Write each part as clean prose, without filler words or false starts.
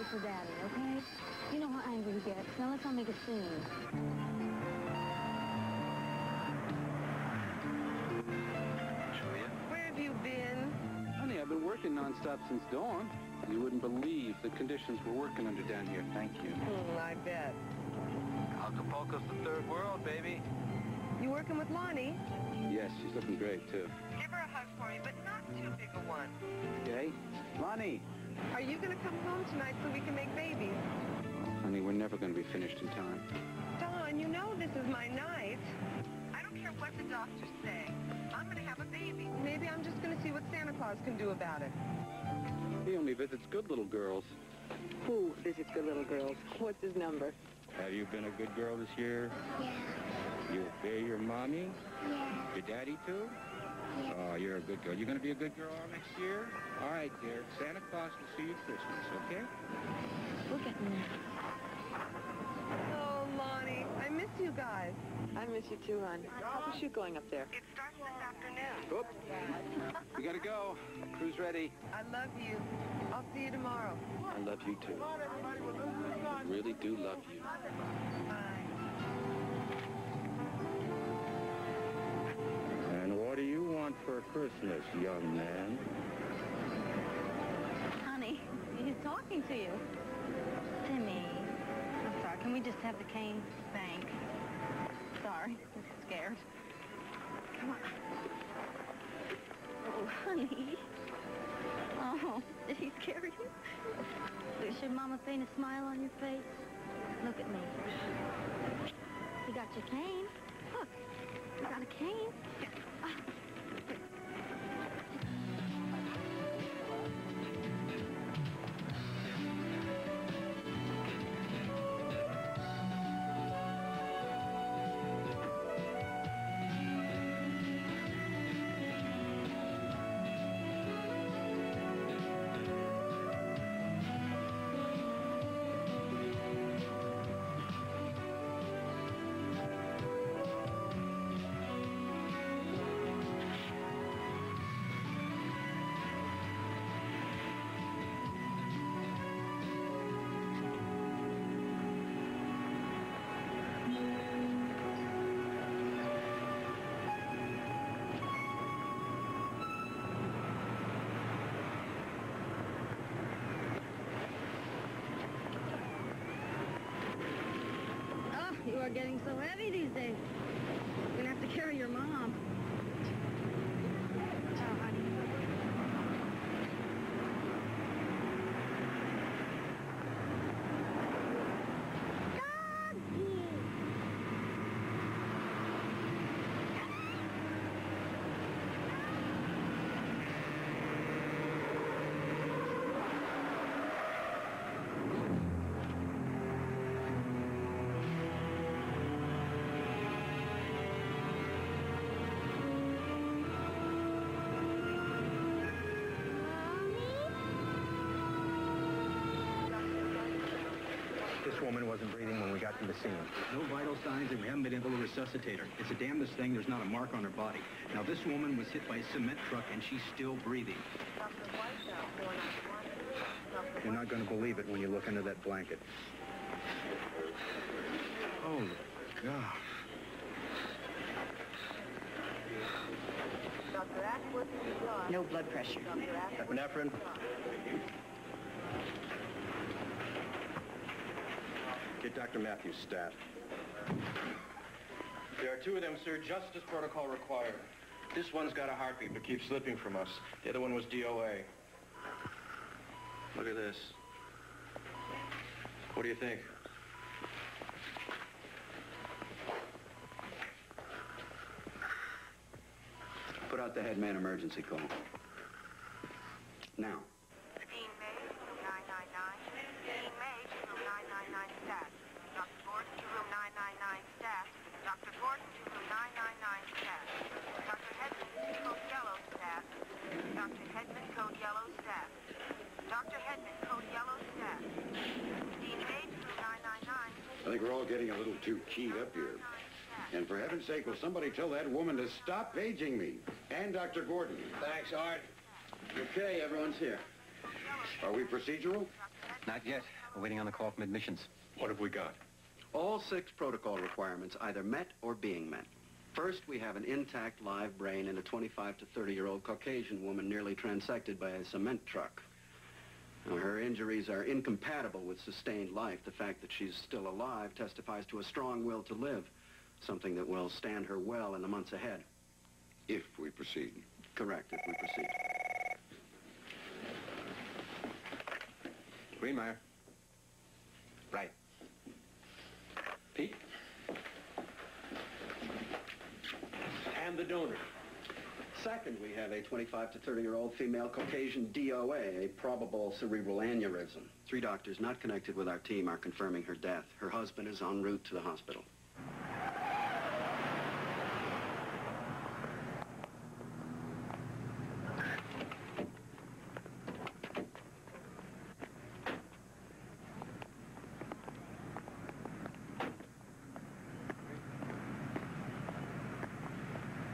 wait for Daddy, okay? You know how angry he gets. Now let's not make a scene. Julia? Where have you been? Honey, I've been working nonstop since dawn. You wouldn't believe the conditions we're working under down here. Thank you. I bet. Acapulco's the third world, baby. You working with Lonnie? Yes, she's looking great, too. Give her a hug for me, but not too big a one. Okay? Lonnie! Are you going to come home tonight so we can make babies? Honey, we're never going to be finished in time. Don, you know this is my night. I don't care what the doctors say. I'm going to have a baby. Maybe I'm just going to see what Santa Claus can do about it. He only visits good little girls. Who visits good little girls? What's his number? Have you been a good girl this year? Yeah. You obey your mommy? Yeah. Your daddy, too? Yeah. Oh, you're a good girl. You going to be a good girl all next year? All right, dear. Santa Claus will see you Christmas, okay? Look at me. Oh, Lonnie, I miss you guys. I miss you too, hon. How's the shoot going up there? It starts this afternoon. Oop. We gotta go. Crew's ready. I love you. I'll see you tomorrow. I love you, too. I really do love you. Bye. And what do you want for Christmas, young man? Honey, he's talking to you. Timmy. I'm sorry. Can we just have the cane? Thanks. Sorry. I'm scared. Come on. Oh, honey. Oh, did he scare you? Should Mama paint a smile on your face? Look at me. You got your cane. Look. You got a cane. You are getting so heavy these days. You're gonna have to carry your mom. Oh, honey. Wasn't breathing when we got to the scene. No vital signs, and we haven't been able to resuscitate her. It's the damnedest thing. There's not a mark on her body. Now, this woman was hit by a cement truck, and she's still breathing. You're not going to believe it when you look under that blanket. Holy God. No blood pressure. Epinephrine. Get Dr. Matthews' stat. There are two of them, sir, just as protocol required. This one's got a heartbeat, but keeps slipping from us. The other one was DOA. Look at this. What do you think? Put out the headman emergency call. Now. Dean May, room 999. Dean May, room 999 staff. Dr. Gordon to room 999 staff. Dr. Gordon to room 999 staff. Dr. Hedman, code yellow staff. Dr. Hedman, code yellow staff. Dr. Hedman, code yellow staff. Dean May to room 999. I think we're all getting a little too keyed up here. And for heaven's sake, will somebody tell that woman to stop paging me? And Dr. Gordon. Thanks, Art. Okay, everyone's here. Are we procedural? Not yet. We're waiting on the call from admissions. What have we got? All 6 protocol requirements either met or being met. First, we have an intact live brain in a 25 to 30-year-old Caucasian woman nearly transected by a cement truck. Now, her injuries are incompatible with sustained life. The fact that she's still alive testifies to a strong will to live, something that will stand her well in the months ahead. If we proceed. Correct, if we proceed. Greenmeyer. Right. Pete? And the donor. Second, we have a 25 to 30-year-old female Caucasian DOA, a probable cerebral aneurysm. 3 doctors not connected with our team are confirming her death. Her husband is en route to the hospital.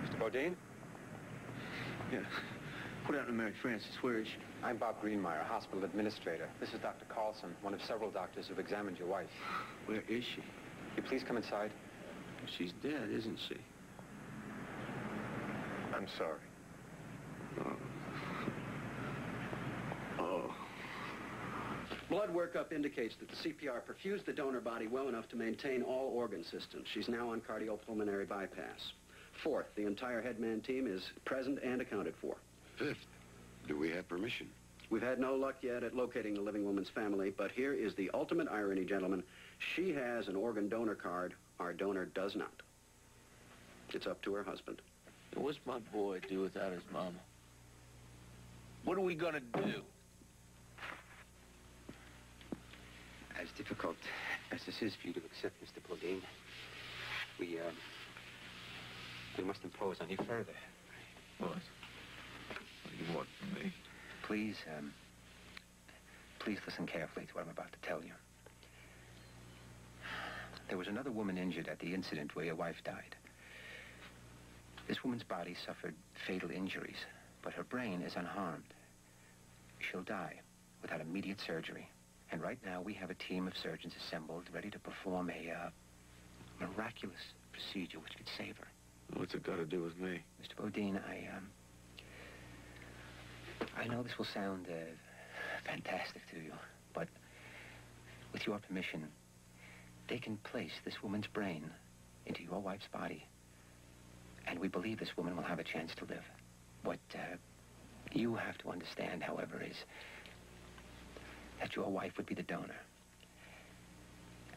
Mr. Bodine? Yeah. What happened to Mary Frances? Where is she? I'm Bob Greenmeyer, hospital administrator. This is Dr. Carlson, one of several doctors who've examined your wife. Where is she? You please come inside. She's dead, isn't she? I'm sorry. Oh. Blood workup indicates that the CPR perfused the donor body well enough to maintain all organ systems. She's now on cardiopulmonary bypass. Fourth, the entire headman team is present and accounted for. Fifth, do we have permission? We've had no luck yet at locating the living woman's family, but here is the ultimate irony, gentlemen. She has an organ donor card. Our donor does not. It's up to her husband. What's my boy do without his mama? What are we gonna do? As difficult as this is for you to accept, Mr. Bodine, we must impose on you further. What? What do you want from me? Please, please listen carefully to what I'm about to tell you. There was another woman injured at the incident where your wife died. This woman's body suffered fatal injuries, but her brain is unharmed. She'll die without immediate surgery. And right now, we have a team of surgeons assembled, ready to perform a miraculous procedure which could save her. What's it got to do with me? Mr. Bodine, I know this will sound fantastic to you, but with your permission, they can place this woman's brain into your wife's body, and we believe this woman will have a chance to live. What you have to understand, however, is that your wife would be the donor.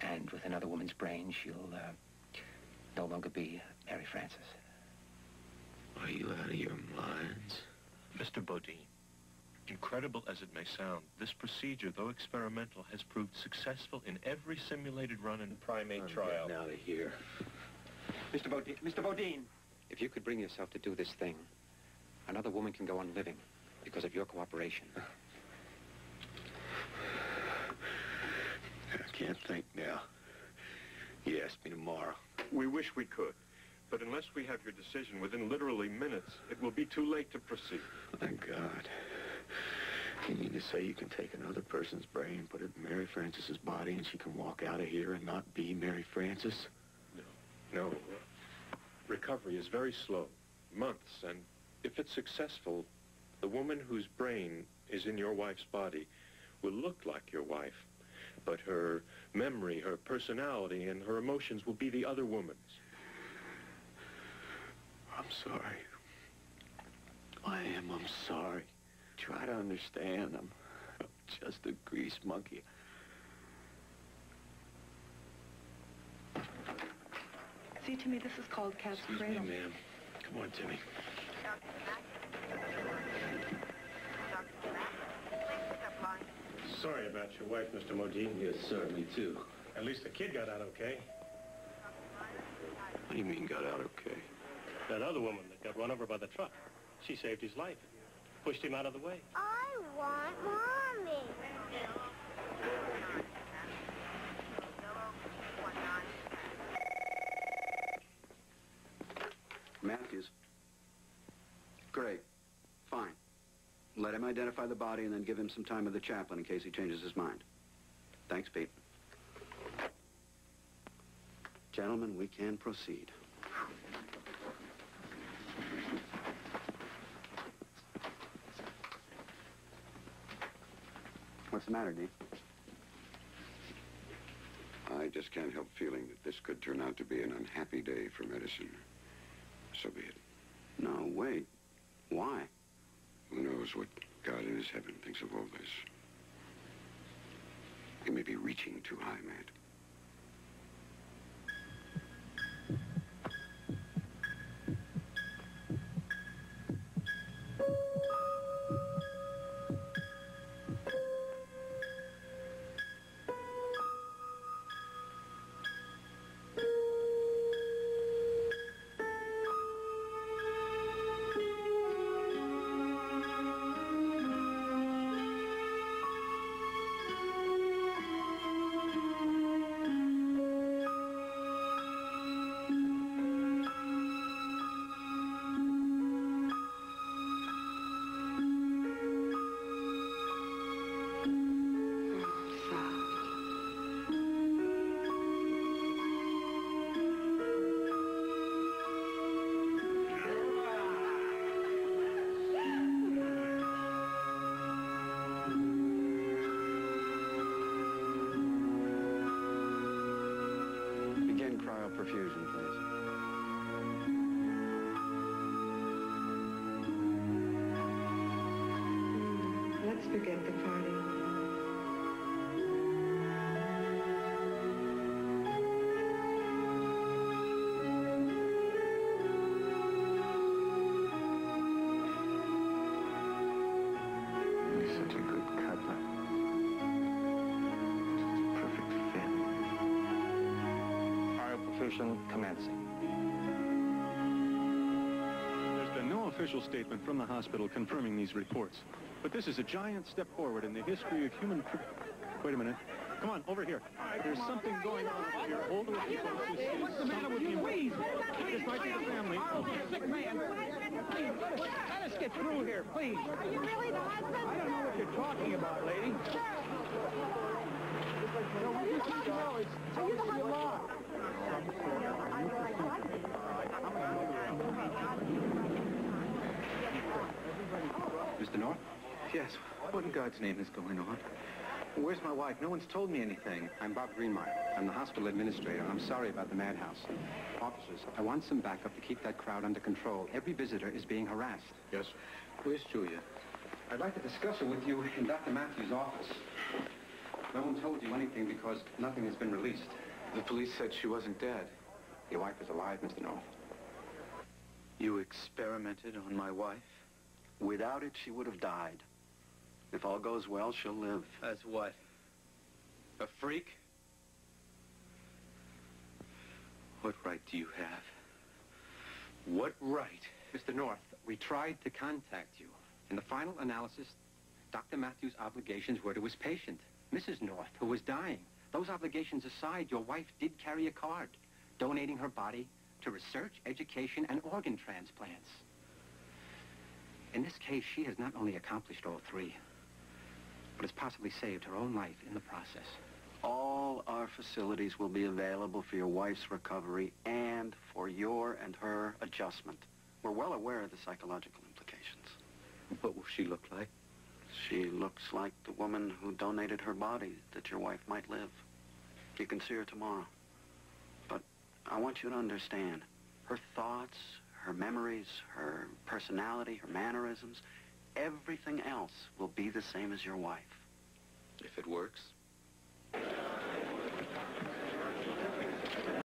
And with another woman's brain, she'll no longer be Mary Frances. Are you out of your minds? Mr. Bodine, incredible as it may sound, this procedure, though experimental, has proved successful in every simulated run in primate trial. Out of here. Mr. Bodine! If you could bring yourself to do this thing, another woman can go on living because of your cooperation. I can't think now. You ask me tomorrow. We wish we could. But unless we have your decision within literally minutes, it will be too late to proceed. Thank God. You mean to say you can take another person's brain, put it in Mary Frances's body, and she can walk out of here and not be Mary Frances? No. Recovery is very slow. Months. And if it's successful, the woman whose brain is in your wife's body will look like your wife. But her memory, her personality, and her emotions will be the other woman's. I'm sorry. I'm sorry. Try to understand. I'm just a grease monkey. See, Timmy, this is called cat's Excuse cradle. me, ma'am. Come on, Timmy. Sorry about your wife, Mr. Modine. Yes, sir, me too. At least the kid got out okay. What do you mean, got out okay? That other woman that got run over by the truck, she saved his life. Pushed him out of the way. I want Mommy. Matthews. Great. Fine. Let him identify the body and then give him some time with the chaplain in case he changes his mind. Thanks, Pete. Gentlemen, we can proceed. What's the matter, Dean? I just can't help feeling that this could turn out to be an unhappy day for medicine. So be it. No, wait. Why? Who knows what God in his heaven thinks of all this? He may be reaching too high, Matt. Begin cryoperfusion, please. Let's forget the party. He's such a good cuddler. Perfect fit. Cryoperfusion commencing. There's been no official statement from the hospital confirming these reports. But this is a giant step forward in the history of human... Wait a minute. Come on, over here. There's something going on over here. Hold it with me, folks. What's the matter with you? Please. This might be the family. Sick man. Let us get through here, please. Are you really the husband? I don't know what you're talking about, lady. Are you the husband? Mr. North? Yes. What in God's name is going on? Where's my wife? No one's told me anything. I'm Bob Greenmeyer. I'm the hospital administrator. I'm sorry about the madhouse. Officers, I want some backup to keep that crowd under control. Every visitor is being harassed. Yes, sir. Where's Julia? I'd like to discuss it with you in Dr. Matthews' office. No one told you anything because nothing has been released. The police said she wasn't dead. Your wife is alive, Mr. North. You experimented on my wife? Without it, she would have died. If all goes well, she'll live. As what? A freak? What right do you have? What right? Mr. North, we tried to contact you. In the final analysis, Dr. Matthews' obligations were to his patient, Mrs. North, who was dying. Those obligations aside, your wife did carry a card, donating her body to research, education, and organ transplants. In this case, she has not only accomplished all three, but has possibly saved her own life in the process. All our facilities will be available for your wife's recovery and for your and her adjustment. We're well aware of the psychological implications. What will she look like? She looks like the woman who donated her body that your wife might live. You can see her tomorrow. But I want you to understand, her thoughts, her memories, her personality, her mannerisms, everything else will be the same as your wife. If it works?